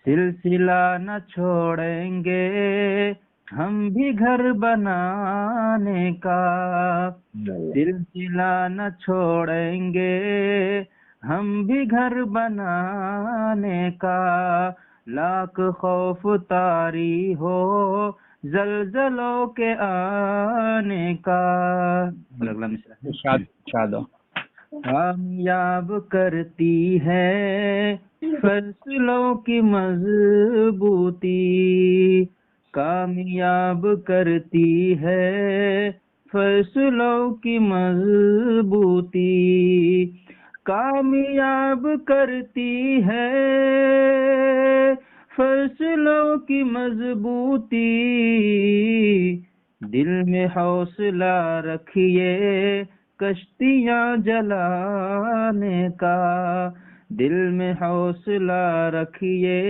سلسلہ نہ چھوڑیں گے ہم بھی گھر بنانے کا، سلسلہ نہ چھوڑیں گے ہم بھی گھر بنانے کا، لاکھ خوف طاری ہو زلزلوں کے آنے کا۔ اگلا مصرع کامیاب کرتی ہے فیصلوں کی مضبوطی، کامیاب کرتی ہے فیصلوں کی مضبوطی، کامیاب کرتی ہے فیصلوں کی مضبوطی، دل میں حوصلہ رکھیے کشتیاں جلانے کا، دل میں حوصلہ رکھیے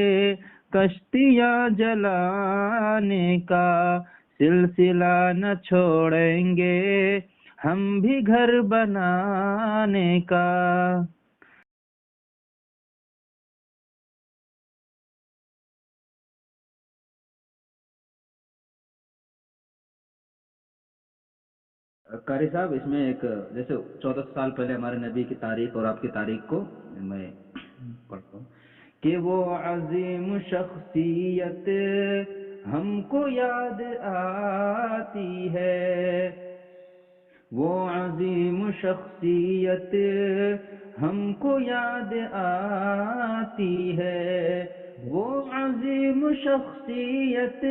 کشتیاں جلانے کا، سلسلہ نہ چھوڑیں گے ہم بھی گھر بنانے کا۔ قاری صاحب اس میں ایک جیسے 14 سال پہلے ہمارے نبی کی تاریخ اور آپ کی تاریخ کو میں پڑھتا ہوں کہ وہ عظیم شخصیت ہم کو یاد آتی ہے، وہ عظیم شخصیت ہم کو یاد آتی ہے، وہ عظیم شخصیت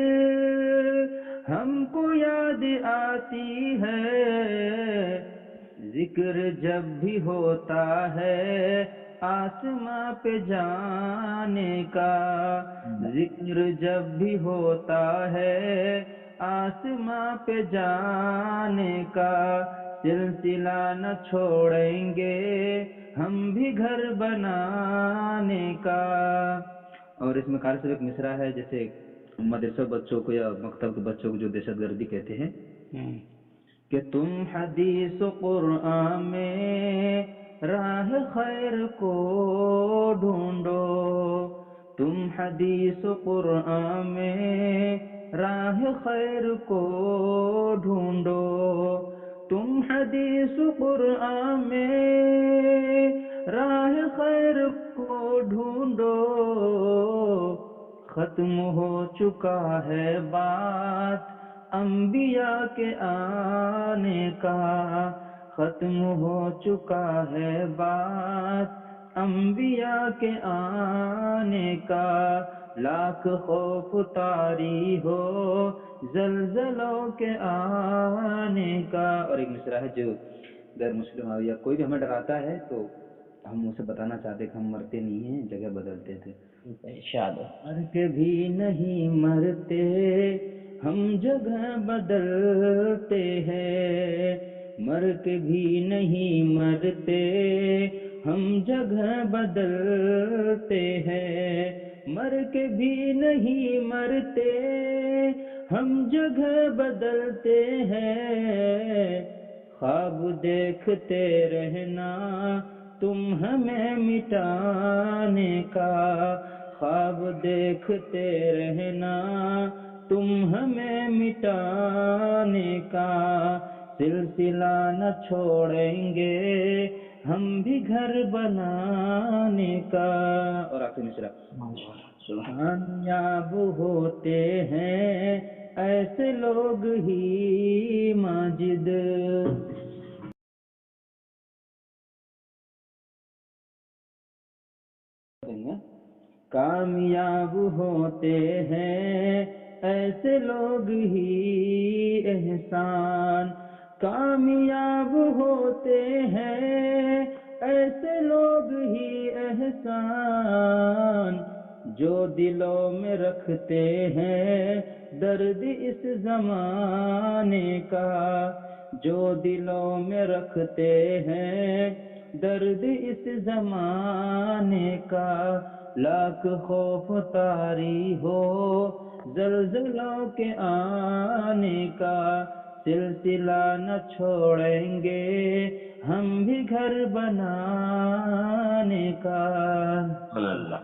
ہم کو یاد آتی ہے، ذکر جب بھی ہوتا ہے آسماں پہ جانے کا، ذکر جب بھی ہوتا ہے آسماں پہ جانے کا، سلسلہ نہ چھوڑیں گے ہم بھی گھر بنانے کا۔ اور اس میں قاری صاحب ایک مصرع ہے، جیسے مدرسہ بچوں کو یا مکتب کے بچوں کو جو دہشت گردی کہتے ہیں کہ تم حدیث و قرآن میں راہ خیر کو ڈھونڈو، تم حدیث و قرآن میں راہ خیر کو ڈھونڈو، تم حدیث و قرآن میں راہ خیر کو ڈھونڈو، ختم ہو چکا ہے بات انبیاء کے آنے کا، ختم ہو چکا ہے بات انبیاء کے آنے کا، لاکھ خوف طاری ہو زلزلوں کے آنے کا۔ اور ایک مصرع ہے جو غیر مسلم یا کوئی بھی ہمیں ڈراتا ہے تو ہم اسے بتانا چاہتے کہ ہم مرتے نہیں ہیں، جگہ بدلتے تھے۔ مر کے بھی نہیں مرتے ہم جگہ بدلتے ہیں، مر کے بھی نہیں مرتے ہم جگہ بدلتے ہیں، مر کے بھی نہیں مرتے ہم جگہ بدلتے ہیں، خواب دیکھتے رہنا تم ہمیں مٹانے کا، خواب دیکھتے رہنا تم ہمیں مٹانے کا، سلسلہ نہ چھوڑیں گے ہم بھی گھر بنانے کا۔ اور آخری مصرع کامیاب ہوتے ہیں ایسے لوگ ہی ماجد، کامیاب ہوتے ہیں ایسے لوگ ہی احسان، کامیاب ہوتے ہیں ایسے لوگ ہی احسان، جو دلوں میں رکھتے ہیں درد اس زمانے کا، جو دلوں میں رکھتے ہیں درد اس زمانے کا، لاکھ خوف طاری ہو زلزلوں کے آنے کا، سلسلہ نہ چھوڑیں گے ہم بھی گھر بنانے کا۔ اللہ